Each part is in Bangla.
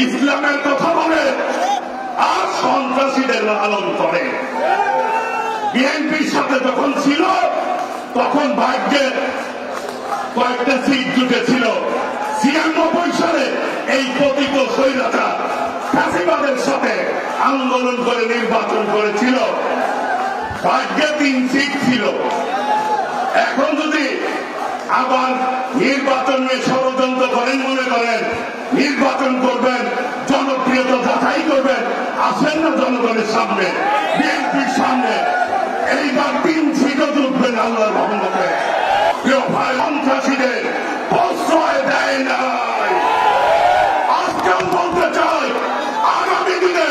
ইসলামের কথা বলে আর সন্ত্রাসীদের লালন করে। বিএনপির সাথে যখন ছিল তখন ভাগ্যে কয়েকটা সিট জুটেছিল। ৯৬ সালে এই পতিত স্বৈরাচার ফ্যাসিবাদের সাথে আন্দোলন করে নির্বাচন করেছিল, ভাগ্যে ৩ সিট ছিল। এখন যদি আবার নির্বাচন নিয়ে ষড়যন্ত্র করেন, মনে করেন নির্বাচন করবেন, জনপ্রিয়তা যাচাই করবেন, আসেন না জনগণের সামনে, বিএনপির সামনে, এইবার ৩ সিটও জুটবেন আল্লাহর রহমতে। প্রিয় ভাই, সন্ত্রাসীদের প্রশ্রয় দেয় নাই। আজকে বলতে চাই, আগামী দিনে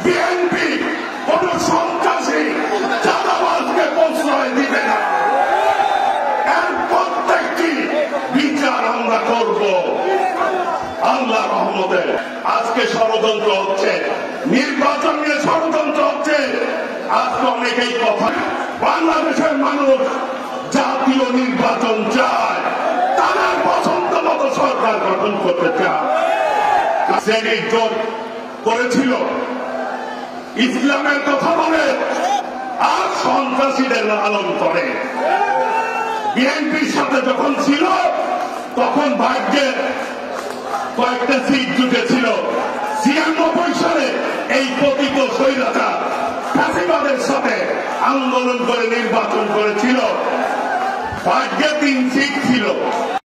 বিএনপি কোন সন্ত্রাসী চাঁদাবাজকে প্রশ্রয় দিবে না। এর প্রত্যেকটি বিচার আমরা করব আল্লাহ রহমতে। আজকে ষড়যন্ত্র হচ্ছে, নির্বাচন নিয়ে ষড়যন্ত্র হচ্ছে। আজকে অনেকেই কথা, বাংলাদেশের মানুষ জাতীয় নির্বাচন চায়, তাদের পছন্দ মতো সরকার গঠন করতে চায়। সেনেট জোট করেছিল, ইসলামের কথা বলে আর সন্ত্রাসীদের লালন করে। বিএনপির সাথে যখন ছিল তখন ভাগ্যে কয়েকটা সিট জুটেছিল। ৯৬ সালে এই পতিত স্বৈরাচার ফ্যাসিবাদের সাথে আন্দোলন করে নির্বাচন করেছিল, ভাগ্যে ৩ সিট ছিল।